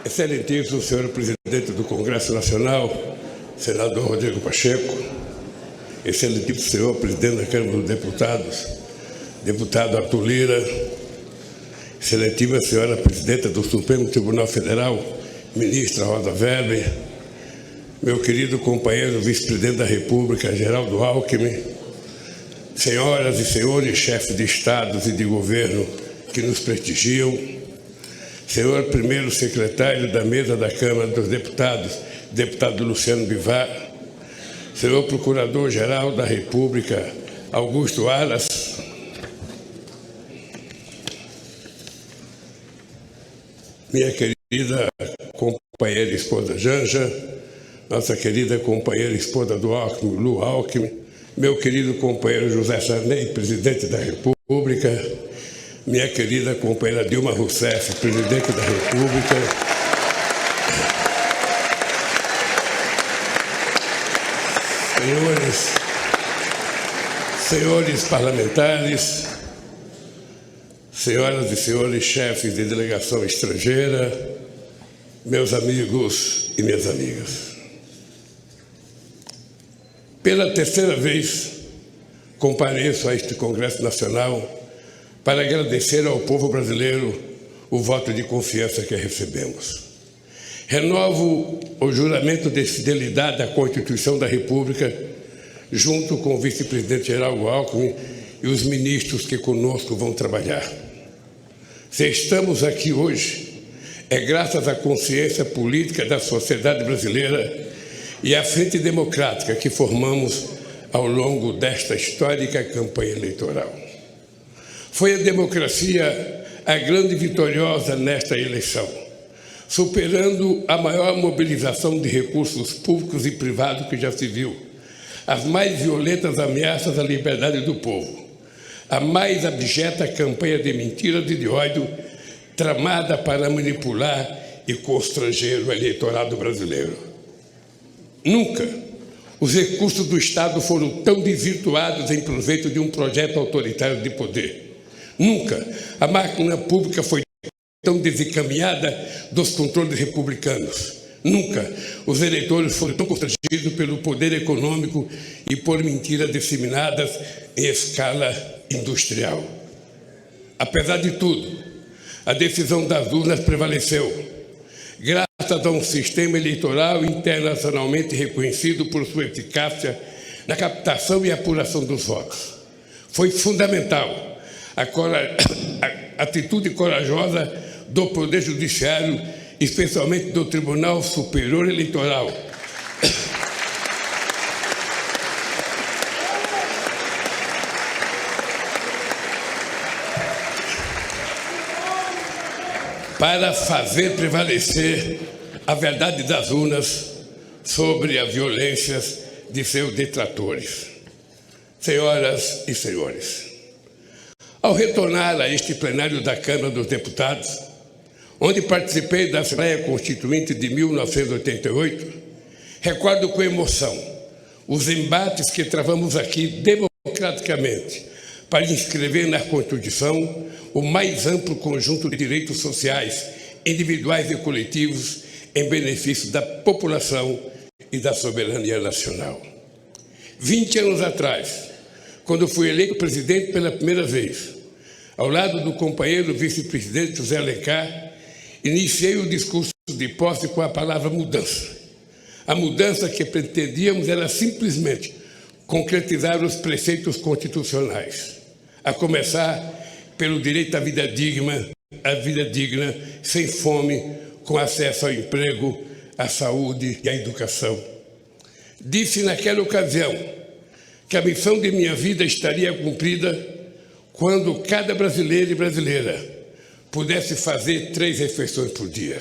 Excelentíssimo senhor presidente do Congresso Nacional, senador Rodrigo Pacheco, excelentíssimo senhor presidente da Câmara dos Deputados, deputado Arthur Lira, excelentíssima senhora presidenta do Supremo Tribunal Federal, ministra Rosa Weber, meu querido companheiro vice-presidente da República, Geraldo Alckmin, senhoras e senhores chefes de estados e de governo que nos prestigiam, senhor primeiro secretário da mesa da Câmara dos Deputados, deputado Luciano Bivar, senhor procurador-geral da República, Augusto Aras, minha querida companheira esposa Janja, nossa querida companheira esposa do Alckmin, Lu Alckmin, meu querido companheiro José Sarney, presidente da República, minha querida companheira Dilma Rousseff, presidente da República, senhores parlamentares, senhoras e senhores chefes de delegação estrangeira, meus amigos e minhas amigas. Pela terceira vez, compareço a este Congresso Nacional para agradecer ao povo brasileiro o voto de confiança que recebemos. Renovo o juramento de fidelidade à Constituição da República, junto com o vice-presidente Geraldo Alckmin e os ministros que conosco vão trabalhar. Se estamos aqui hoje, é graças à consciência política da sociedade brasileira e à frente democrática que formamos ao longo desta histórica campanha eleitoral. Foi a democracia a grande vitoriosa nesta eleição, superando a maior mobilização de recursos públicos e privados que já se viu, as mais violentas ameaças à liberdade do povo, a mais abjeta campanha de mentiras e de ódio tramada para manipular e constranger o eleitorado brasileiro. Nunca os recursos do Estado foram tão desvirtuados em proveito de um projeto autoritário de poder. Nunca a máquina pública foi tão desencaminhada dos controles republicanos. Nunca os eleitores foram tão constrangidos pelo poder econômico e por mentiras disseminadas em escala industrial. Apesar de tudo, a decisão das urnas prevaleceu, graças a um sistema eleitoral internacionalmente reconhecido por sua eficácia na captação e apuração dos votos. Foi fundamental a atitude corajosa do Poder Judiciário, especialmente do Tribunal Superior Eleitoral, para fazer prevalecer a verdade das urnas sobre as violências de seus detratores. Senhoras e senhores, ao retornar a este plenário da Câmara dos Deputados, onde participei da Assembleia Constituinte de 1988, recordo com emoção os embates que travamos aqui democraticamente para inscrever na Constituição o mais amplo conjunto de direitos sociais, individuais e coletivos, em benefício da população e da soberania nacional. 20 anos atrás, quando fui eleito presidente pela primeira vez, ao lado do companheiro vice-presidente José Alencar, iniciei o discurso de posse com a palavra mudança. A mudança que pretendíamos era simplesmente concretizar os preceitos constitucionais, a começar pelo direito à vida digna, sem fome, com acesso ao emprego, à saúde e à educação. Disse naquela ocasião que a missão de minha vida estaria cumprida quando cada brasileiro e brasileira pudesse fazer 3 refeições por dia.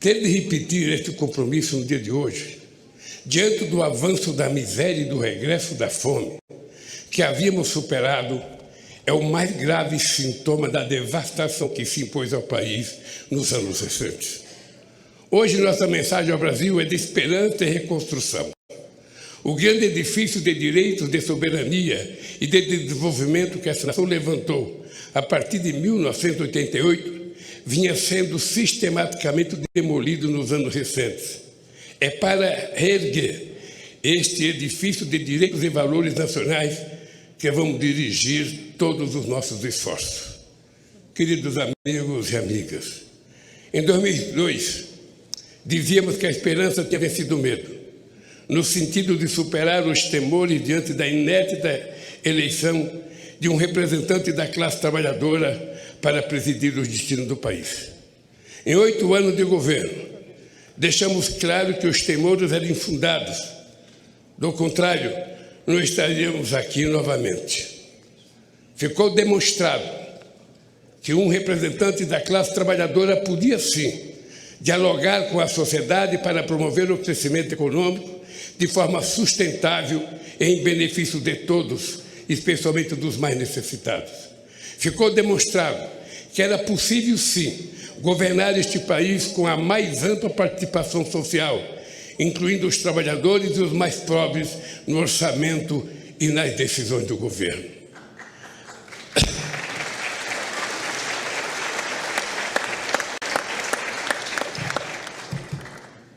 Ter de repetir este compromisso no dia de hoje, diante do avanço da miséria e do regresso da fome que havíamos superado, é o mais grave sintoma da devastação que se impôs ao país nos anos recentes. Hoje, nossa mensagem ao Brasil é de esperança e reconstrução. O grande edifício de direitos, de soberania e de desenvolvimento que essa nação levantou a partir de 1988 vinha sendo sistematicamente demolido nos anos recentes. É para reerguer este edifício de direitos e valores nacionais que vamos dirigir todos os nossos esforços. Queridos amigos e amigas, em 2002, dizíamos que a esperança tinha vencido o medo, no sentido de superar os temores diante da inédita eleição de um representante da classe trabalhadora para presidir os destinos do país. Em 8 anos de governo, deixamos claro que os temores eram infundados. Do contrário, não estaríamos aqui novamente. Ficou demonstrado que um representante da classe trabalhadora podia, sim, dialogar com a sociedade para promover o crescimento econômico de forma sustentável e em benefício de todos, especialmente dos mais necessitados. Ficou demonstrado que era possível, sim, governar este país com a mais ampla participação social, incluindo os trabalhadores e os mais pobres no orçamento e nas decisões do governo.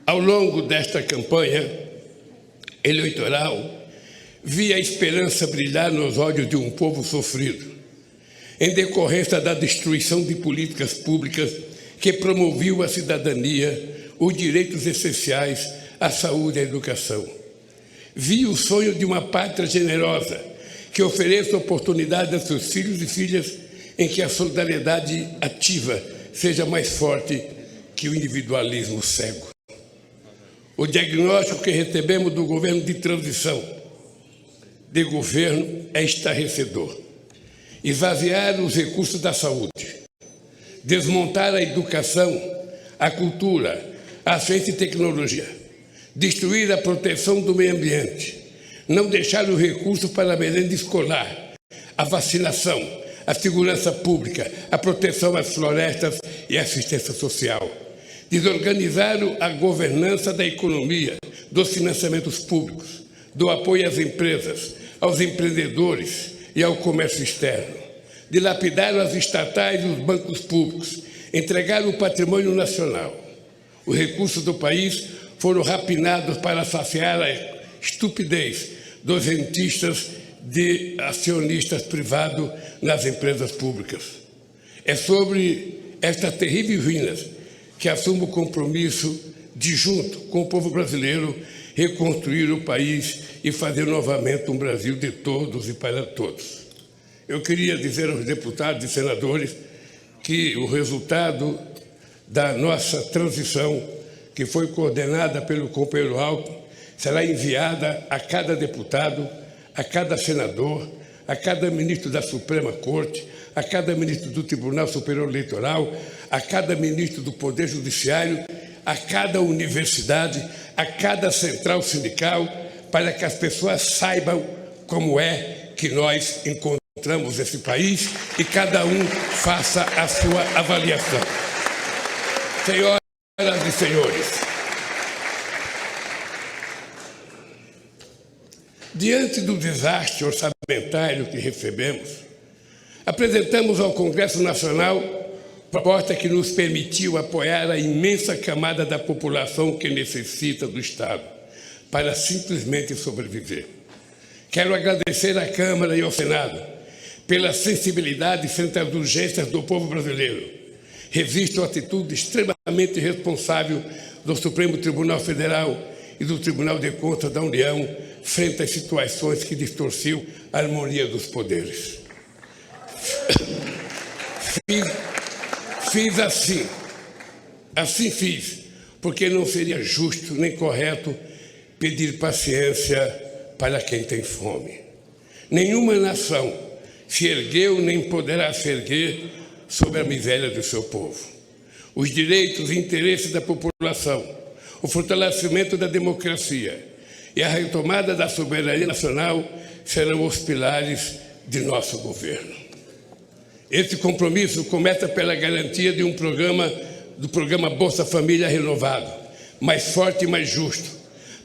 Ao longo desta campanha eleitoral, vi a esperança brilhar nos olhos de um povo sofrido, em decorrência da destruição de políticas públicas que promoviam a cidadania, os direitos essenciais, a saúde e a educação. Vi o sonho de uma pátria generosa que ofereça oportunidades a seus filhos e filhas em que a solidariedade ativa seja mais forte que o individualismo cego. O diagnóstico que recebemos do governo de transição de governo é estarrecedor. Esvaziar os recursos da saúde, desmontar a educação, a cultura, a ciência e tecnologia, destruir a proteção do meio ambiente, não deixar os recursos para a merenda escolar, a vacinação, a segurança pública, a proteção às florestas e a assistência social, desorganizar a governança da economia, dos financiamentos públicos, do apoio às empresas, aos empreendedores e ao comércio externo, dilapidar as estatais e os bancos públicos, entregar o patrimônio nacional. Os recursos do país foram rapinados para saciar a estupidez dos rentistas de acionistas privados nas empresas públicas. É sobre estas terríveis ruínas que assumo o compromisso de, junto com o povo brasileiro, reconstruir o país e fazer novamente um Brasil de todos e para todos. Eu queria dizer aos deputados e senadores que o resultado da nossa transição, que foi coordenada pelo companheiro Alckmin, será enviada a cada deputado, a cada senador, a cada ministro da Suprema Corte, a cada ministro do Tribunal Superior Eleitoral, a cada ministro do Poder Judiciário, a cada universidade, a cada central sindical, para que as pessoas saibam como é que nós encontramos esse país e cada um faça a sua avaliação. Senhoras e senhores, diante do desastre orçamentário que recebemos, apresentamos ao Congresso Nacional proposta que nos permitiu apoiar a imensa camada da população que necessita do Estado para simplesmente sobreviver. Quero agradecer à Câmara e ao Senado pela sensibilidade frente às urgências do povo brasileiro. Registro a atitude extremamente responsável do Supremo Tribunal Federal e do Tribunal de Contas da União frente às situações que distorciam a harmonia dos poderes. Fiz assim fiz, porque não seria justo nem correto pedir paciência para quem tem fome. Nenhuma nação se ergueu nem poderá se erguer sobre a miséria do seu povo. Os direitos e interesses da população, o fortalecimento da democracia e a retomada da soberania nacional serão os pilares de nosso governo. Esse compromisso começa pela garantia de do programa Bolsa Família renovado, mais forte e mais justo,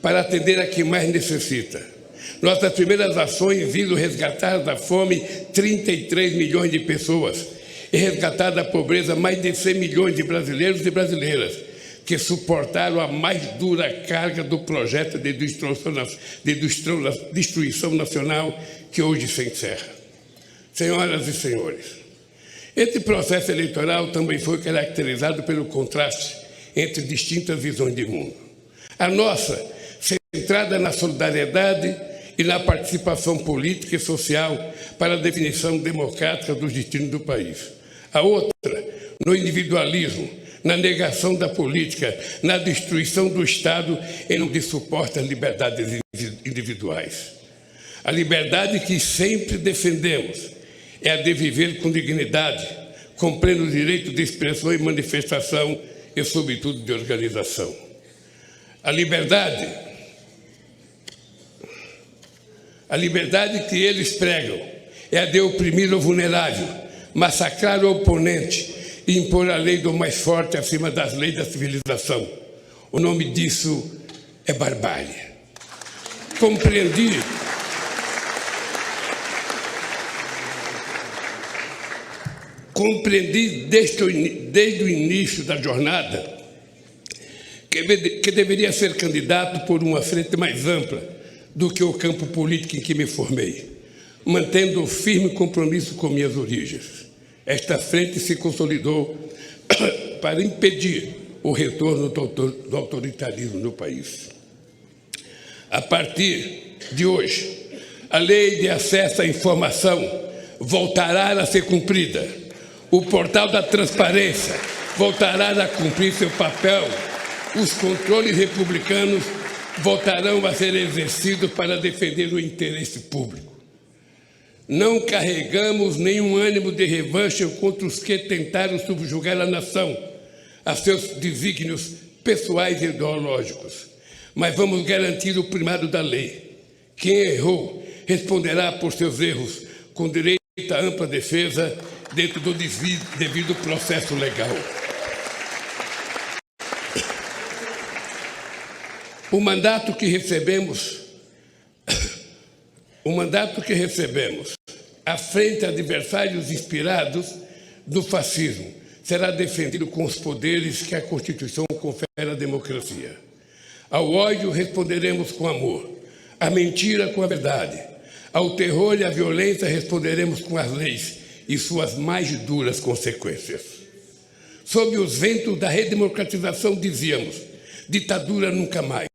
para atender a quem mais necessita. Nossas primeiras ações visam resgatar da fome 33 milhões de pessoas e resgatar da pobreza mais de 100 milhões de brasileiros e brasileiras que suportaram a mais dura carga do projeto de destruição nacional que hoje se encerra. Senhoras e senhores, esse processo eleitoral também foi caracterizado pelo contraste entre distintas visões de mundo. A nossa, centrada na solidariedade e na participação política e social para a definição democrática dos destinos do país. A outra, no individualismo, na negação da política, na destruição do Estado e no que suporta as liberdades individuais. A liberdade que sempre defendemos é a de viver com dignidade, com pleno direito de expressão e manifestação e, sobretudo, de organização. A liberdade que eles pregam é a de oprimir o vulnerável, massacrar o oponente e impor a lei do mais forte acima das leis da civilização. O nome disso é barbárie. Compreendi desde o início da jornada que deveria ser candidato por uma frente mais ampla do que o campo político em que me formei, mantendo firme compromisso com minhas origens. Esta frente se consolidou para impedir o retorno do autoritarismo no país. A partir de hoje, a lei de acesso à informação voltará a ser cumprida. O portal da transparência voltará a cumprir seu papel. Os controles republicanos voltarão a ser exercidos para defender o interesse público. Não carregamos nenhum ânimo de revanche contra os que tentaram subjugar a nação a seus desígnios pessoais e ideológicos, mas vamos garantir o primado da lei. Quem errou responderá por seus erros com direito à ampla defesa dentro do devido processo legal. O mandato que recebemos à frente a adversários inspirados do fascismo será defendido com os poderes que a Constituição confere à democracia. Ao ódio responderemos com amor, à mentira com a verdade, ao terror e à violência responderemos com as leis e suas mais duras consequências. Sob os ventos da redemocratização dizíamos, ditadura nunca mais.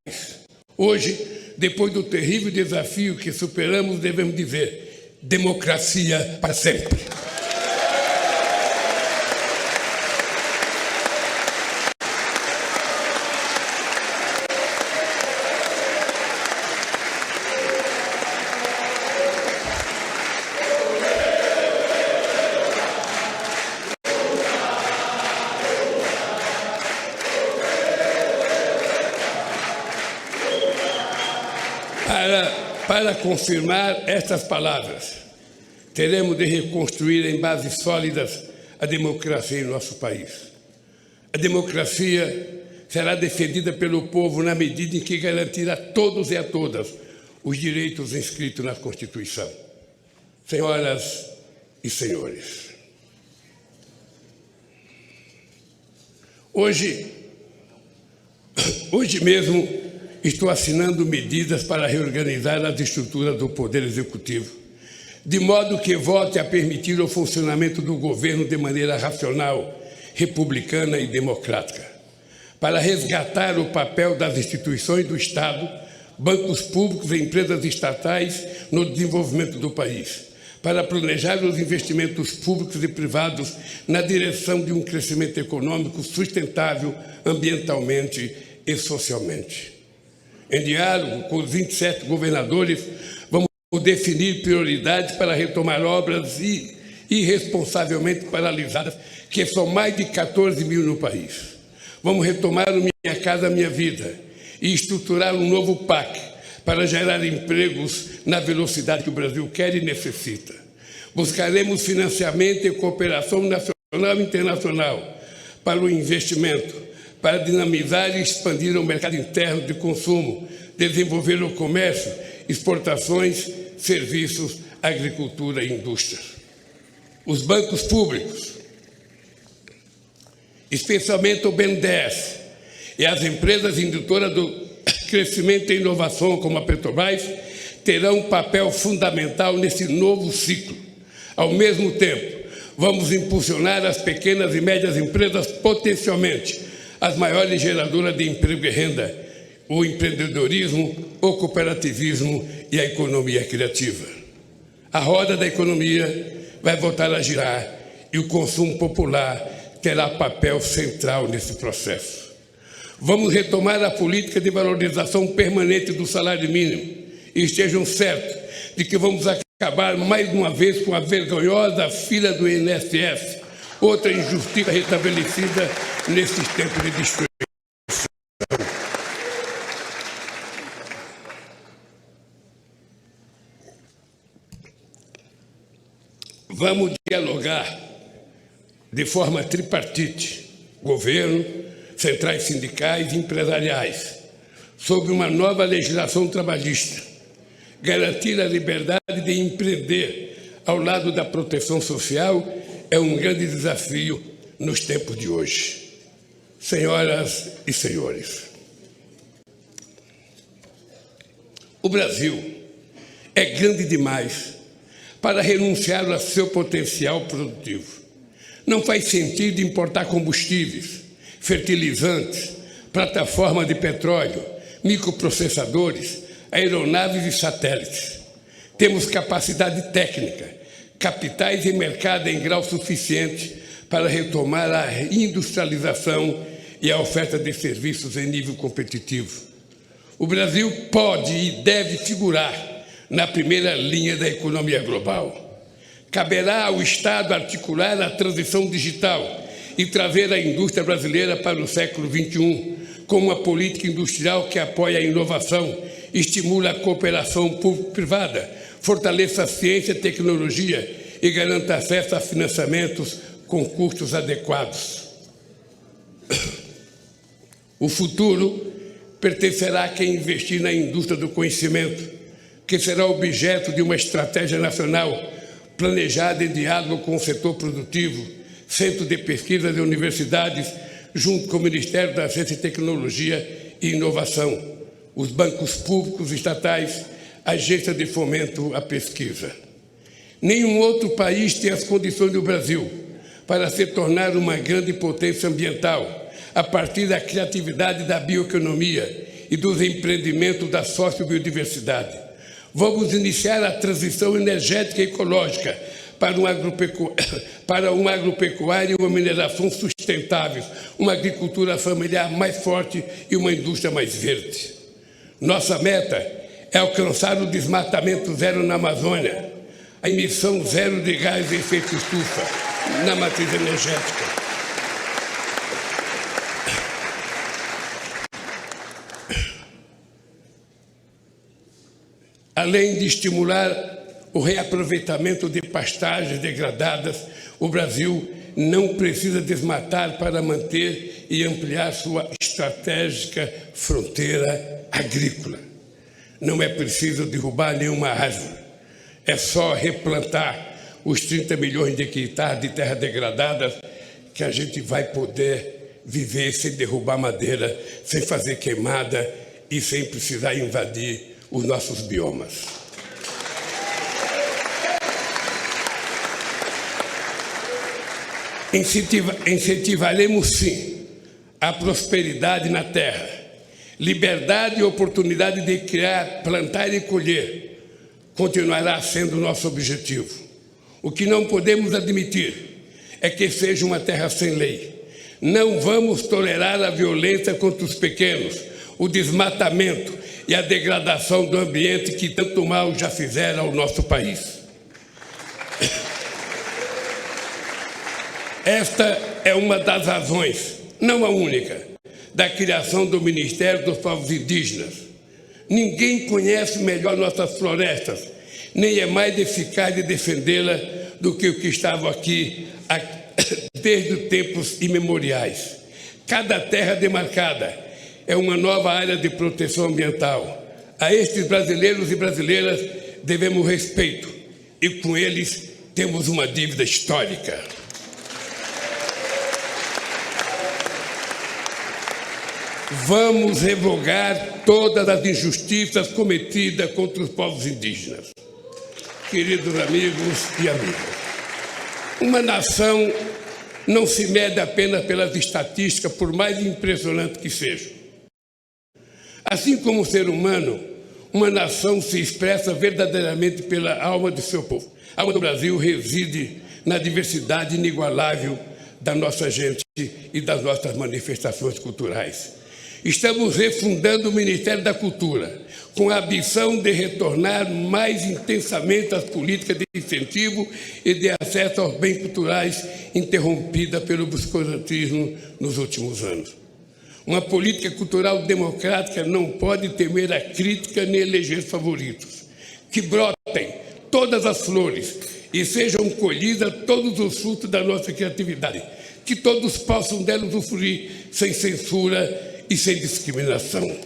Hoje, depois do terrível desafio que superamos, devemos dizer, democracia para sempre. Para confirmar estas palavras, teremos de reconstruir em bases sólidas a democracia em nosso país. A democracia será defendida pelo povo na medida em que garantir a todos e a todas os direitos inscritos na Constituição. Senhoras e senhores, hoje mesmo, estou assinando medidas para reorganizar as estruturas do Poder Executivo, de modo que volte a permitir o funcionamento do governo de maneira racional, republicana e democrática, para resgatar o papel das instituições do Estado, bancos públicos e empresas estatais no desenvolvimento do país, para planejar os investimentos públicos e privados na direção de um crescimento econômico sustentável ambientalmente e socialmente. Em diálogo com os 27 governadores, vamos definir prioridades para retomar obras irresponsavelmente paralisadas, que são mais de 14 mil no país. Vamos retomar o Minha Casa Minha Vida e estruturar um novo PAC para gerar empregos na velocidade que o Brasil quer e necessita. Buscaremos financiamento e cooperação nacional e internacional para o investimento, para dinamizar e expandir o mercado interno de consumo, desenvolver o comércio, exportações, serviços, agricultura e indústria. Os bancos públicos, especialmente o BNDES, e as empresas indutoras do crescimento e inovação, como a Petrobras, terão um papel fundamental nesse novo ciclo. Ao mesmo tempo, vamos impulsionar as pequenas e médias empresas, potencialmente as maiores geradoras de emprego e renda, o empreendedorismo, o cooperativismo e a economia criativa. A roda da economia vai voltar a girar e o consumo popular terá papel central nesse processo. Vamos retomar a política de valorização permanente do salário mínimo e estejam certos de que vamos acabar mais uma vez com a vergonhosa fila do INSS, outra injustiça restabelecida nesses tempos de destruição. Vamos dialogar de forma tripartite, governo, centrais sindicais e empresariais, sobre uma nova legislação trabalhista, garantir a liberdade de empreender ao lado da proteção social é um grande desafio nos tempos de hoje. Senhoras e senhores, o Brasil é grande demais para renunciar ao seu potencial produtivo. Não faz sentido importar combustíveis, fertilizantes, plataformas de petróleo, microprocessadores, aeronaves e satélites. Temos capacidade técnica, capitais e mercado em grau suficiente para retomar a industrialização e a oferta de serviços em nível competitivo. O Brasil pode e deve figurar na primeira linha da economia global. Caberá ao Estado articular a transição digital e trazer a indústria brasileira para o século XXI, com uma política industrial que apoia a inovação, estimula a cooperação público-privada, fortaleça a ciência e tecnologia e garanta acesso a financiamentos com custos adequados. O futuro pertencerá a quem investir na indústria do conhecimento, que será objeto de uma estratégia nacional planejada em diálogo com o setor produtivo, centros de pesquisa e universidades, junto com o Ministério da Ciência e Tecnologia e Inovação, os bancos públicos estatais, agências de fomento à pesquisa. Nenhum outro país tem as condições do Brasil para se tornar uma grande potência ambiental, a partir da criatividade da bioeconomia e dos empreendimentos da sociobiodiversidade. Vamos iniciar a transição energética e ecológica para uma agropecuária e uma mineração sustentáveis, uma agricultura familiar mais forte e uma indústria mais verde. Nossa meta é alcançar o desmatamento zero na Amazônia, a emissão zero de gás de efeito estufa na matriz energética. Além de estimular o reaproveitamento de pastagens degradadas, o Brasil não precisa desmatar para manter e ampliar sua estratégica fronteira agrícola. Não é preciso derrubar nenhuma árvore. É só replantar os 30 milhões de hectares de terra degradada que a gente vai poder viver sem derrubar madeira, sem fazer queimada e sem precisar invadir os nossos biomas. Incentivaremos, sim, a prosperidade na terra, liberdade e oportunidade de criar, plantar e colher continuará sendo nosso objetivo. O que não podemos admitir é que seja uma terra sem lei. Não vamos tolerar a violência contra os pequenos, o desmatamento e a degradação do ambiente que tanto mal já fizeram ao nosso país. Esta é uma das razões, não a única, da criação do Ministério dos Povos Indígenas. Ninguém conhece melhor nossas florestas, nem é mais eficaz de defendê-la do que o que estava aqui desde tempos imemoriais. Cada terra demarcada é uma nova área de proteção ambiental. A estes brasileiros e brasileiras devemos respeito e com eles temos uma dívida histórica. Vamos revogar todas as injustiças cometidas contra os povos indígenas. Queridos amigos e amigas, uma nação não se mede apenas pelas estatísticas, por mais impressionante que seja. Assim como o ser humano, uma nação se expressa verdadeiramente pela alma do seu povo. A alma do Brasil reside na diversidade inigualável da nossa gente e das nossas manifestações culturais. Estamos refundando o Ministério da Cultura, com a ambição de retornar mais intensamente às políticas de incentivo e de acesso aos bens culturais interrompida pelo obscurantismo nos últimos anos. Uma política cultural democrática não pode temer a crítica nem eleger favoritos. Que brotem todas as flores e sejam colhidas todos os frutos da nossa criatividade. Que todos possam dela usufruir sem censura e sem discriminação.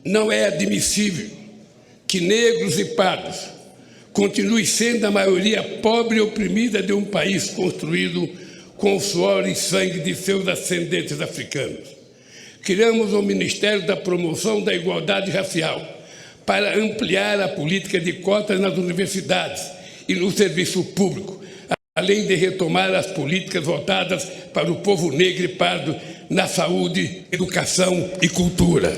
Não é admissível que negros e pardos continuem sendo a maioria pobre e oprimida de um país construído com o suor e sangue de seus ascendentes africanos. Criamos o Ministério da Promoção da Igualdade Racial para ampliar a política de cotas nas universidades e no serviço público, além de retomar as políticas voltadas para o povo negro e pardo na saúde, educação e cultura.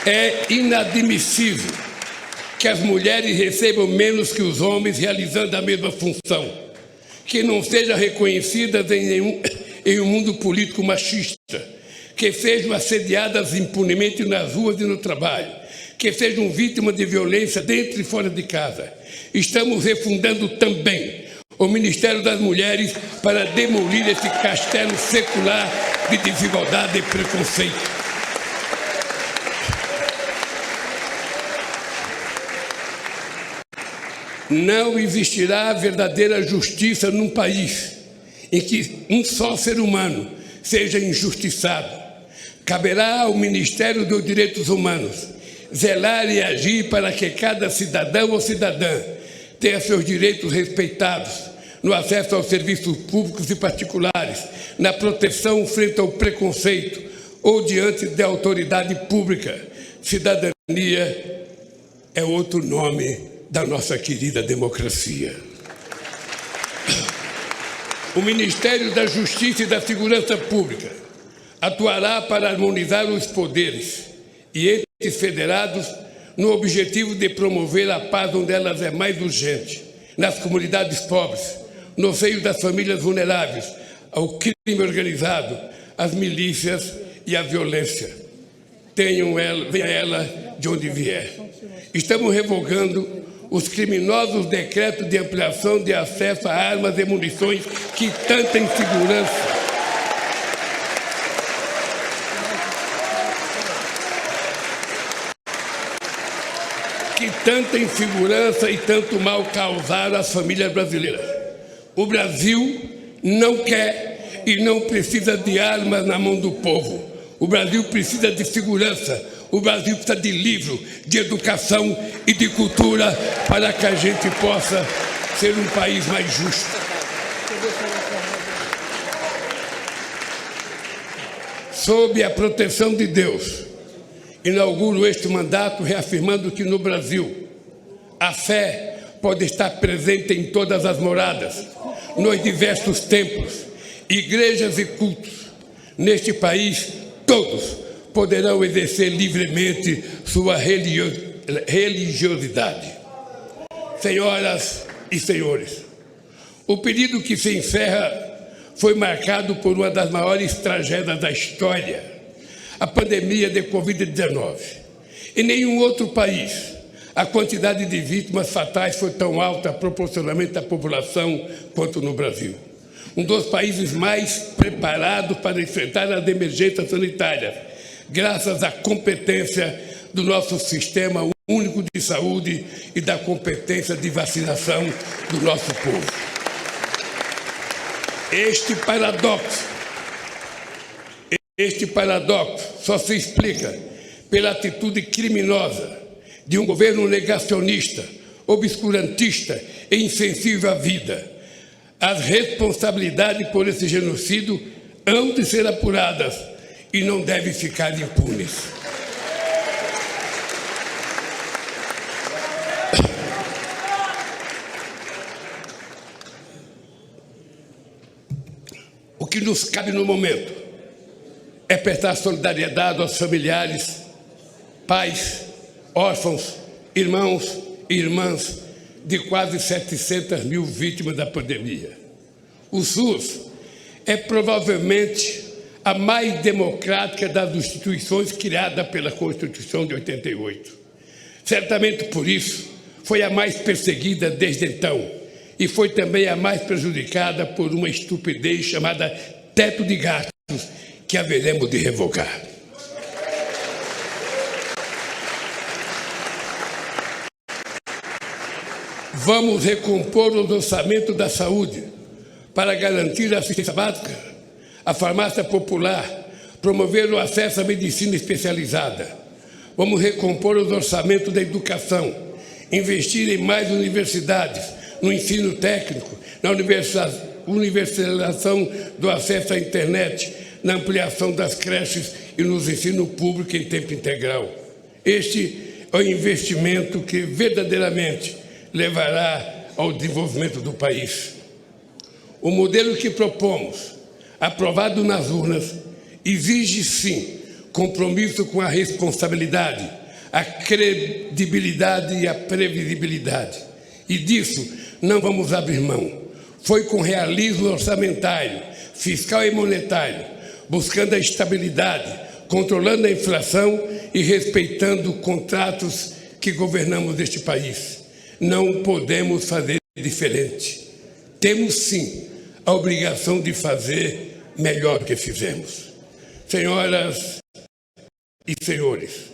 É inadmissível que as mulheres recebam menos que os homens realizando a mesma função, que não sejam reconhecidas em um mundo político machista, que sejam assediadas impunemente nas ruas e no trabalho, que sejam vítimas de violência dentro e fora de casa. Estamos refundando também o Ministério das Mulheres para demolir esse castelo secular de desigualdade e preconceito. Não existirá verdadeira justiça num país em que um só ser humano seja injustiçado. Caberá ao Ministério dos Direitos Humanos zelar e agir para que cada cidadão ou cidadã tenha seus direitos respeitados no acesso aos serviços públicos e particulares, na proteção frente ao preconceito ou diante da autoridade pública. Cidadania é outro nome da nossa querida democracia. O Ministério da Justiça e da Segurança Pública atuará para harmonizar os poderes e entes federados no objetivo de promover a paz onde elas é mais urgente, nas comunidades pobres, no seio das famílias vulneráveis, ao crime organizado, às milícias e à violência. Venha ela de onde vier. Estamos revogando os criminosos decretos de ampliação de acesso a armas e munições que tanta insegurança e tanto mal causaram às famílias brasileiras. O Brasil não quer e não precisa de armas na mão do povo. O Brasil precisa de segurança. O Brasil precisa de livro, de educação e de cultura para que a gente possa ser um país mais justo. Sob a proteção de Deus, inauguro este mandato reafirmando que no Brasil a fé pode estar presente em todas as moradas, nos diversos templos, igrejas e cultos. Neste país, todos poderão exercer livremente sua religiosidade. Senhoras e senhores, o período que se encerra foi marcado por uma das maiores tragédias da história, a pandemia de Covid-19. Em nenhum outro país a quantidade de vítimas fatais foi tão alta proporcionalmente à população quanto no Brasil. Um dos países mais preparados para enfrentar as emergências sanitárias, graças à competência do nosso Sistema único de saúde e da competência de vacinação do nosso povo. Este paradoxo só se explica pela atitude criminosa de um governo negacionista, obscurantista e insensível à vida. As responsabilidades por esse genocídio hão de ser apuradas e não devem ficar impunes. O que nos cabe no momento é prestar solidariedade aos familiares, pais, órfãos, irmãos e irmãs de quase 700 mil vítimas da pandemia. O SUS é provavelmente a mais democrática das instituições criada pela Constituição de 88. Certamente por isso foi a mais perseguida desde então e foi também a mais prejudicada por uma estupidez chamada teto de gastos que haveremos de revogar. Vamos recompor os orçamentos da saúde para garantir a assistência básica, a farmácia popular, promover o acesso à medicina especializada. Vamos recompor os orçamentos da educação, investir em mais universidades, no ensino técnico, na universalização do acesso à internet, na ampliação das creches e nos ensino público em tempo integral. Este é o investimento que verdadeiramente levará ao desenvolvimento do país. O modelo que propomos, aprovado nas urnas, exige, sim, compromisso com a responsabilidade, a credibilidade e a previsibilidade. E disso não vamos abrir mão. Foi com realismo orçamentário, fiscal e monetário, buscando a estabilidade, controlando a inflação e respeitando contratos que governamos este país. Não podemos fazer diferente. Temos, sim, a obrigação de fazer melhor do que fizemos. Senhoras e senhores,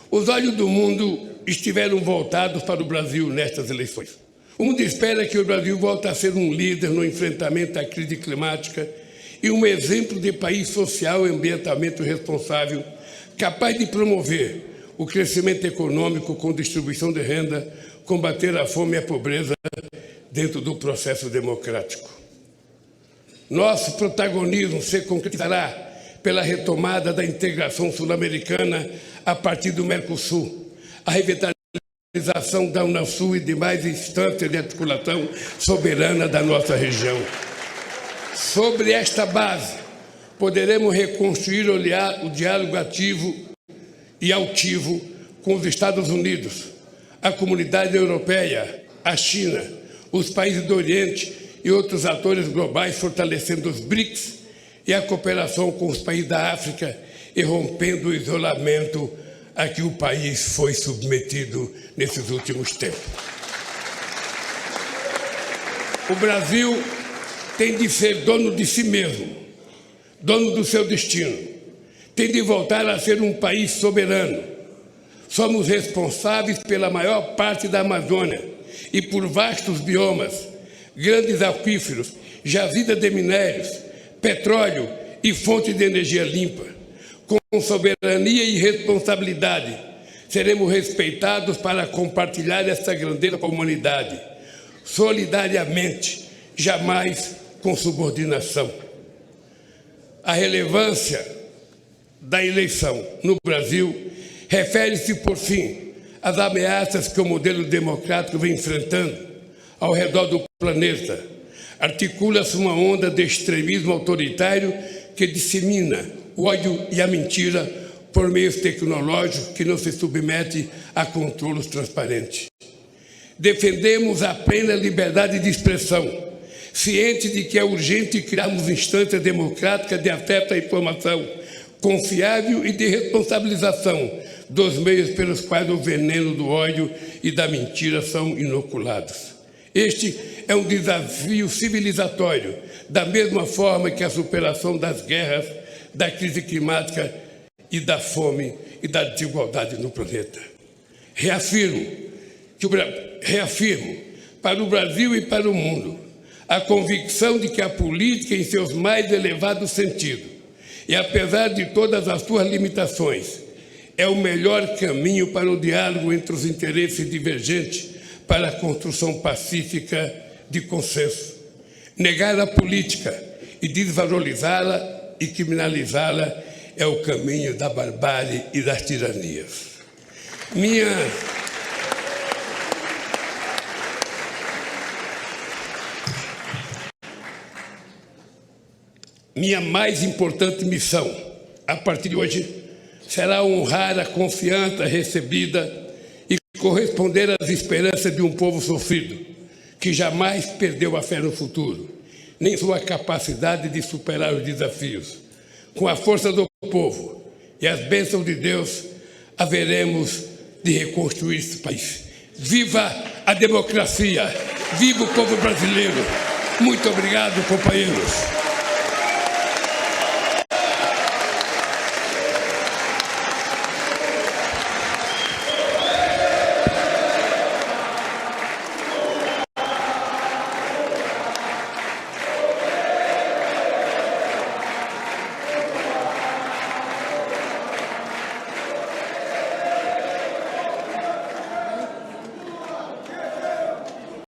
os olhos do mundo estiveram voltados para o Brasil nestas eleições. O mundo espera que o Brasil volte a ser um líder no enfrentamento à crise climática e um exemplo de país social e ambientalmente responsável, capaz de promover o crescimento econômico com distribuição de renda, combater a fome e a pobreza dentro do processo democrático. Nosso protagonismo se concretizará pela retomada da integração sul-americana a partir do Mercosul, a revitalização da Unasul e demais instâncias de articulação soberana da nossa região. Sobre esta base, poderemos reconstruir o diálogo ativo e altivo com os Estados Unidos, a comunidade europeia, a China, os países do Oriente e outros atores globais, fortalecendo os BRICS e a cooperação com os países da África e rompendo o isolamento a que o país foi submetido nesses últimos tempos. O Brasil tem de ser dono de si mesmo, dono do seu destino, tem de voltar a ser um país soberano. Somos responsáveis pela maior parte da Amazônia e por vastos biomas, grandes aquíferos, jazidas de minérios, petróleo e fontes de energia limpa. Com soberania e responsabilidade, seremos respeitados para compartilhar essa grandeza com a humanidade, solidariamente, jamais com subordinação. A relevância da eleição no Brasil refere-se, por fim, às ameaças que o modelo democrático vem enfrentando ao redor do planeta. Articula-se uma onda de extremismo autoritário que dissemina o ódio e a mentira por meios tecnológicos que não se submete a controles transparentes. Defendemos a plena liberdade de expressão, cientes de que é urgente criarmos instâncias democráticas de acesso à informação confiável e de responsabilização dos meios pelos quais o veneno do ódio e da mentira são inoculados. Este é um desafio civilizatório, da mesma forma que a superação das guerras, da crise climática e da fome e da desigualdade no planeta. Reafirmo para o Brasil e para o mundo a convicção de que a política, em seus mais elevados sentidos, e apesar de todas as suas limitações, é o melhor caminho para o diálogo entre os interesses divergentes para a construção pacífica de consenso. Negar a política e desvalorizá-la e criminalizá-la é o caminho da barbárie e das tiranias. Minha mais importante missão, a partir de hoje, será honrar a confiança recebida e corresponder às esperanças de um povo sofrido, que jamais perdeu a fé no futuro, nem sua capacidade de superar os desafios. Com a força do povo e as bênçãos de Deus, haveremos de reconstruir esse país. Viva a democracia! Viva o povo brasileiro! Muito obrigado, companheiros!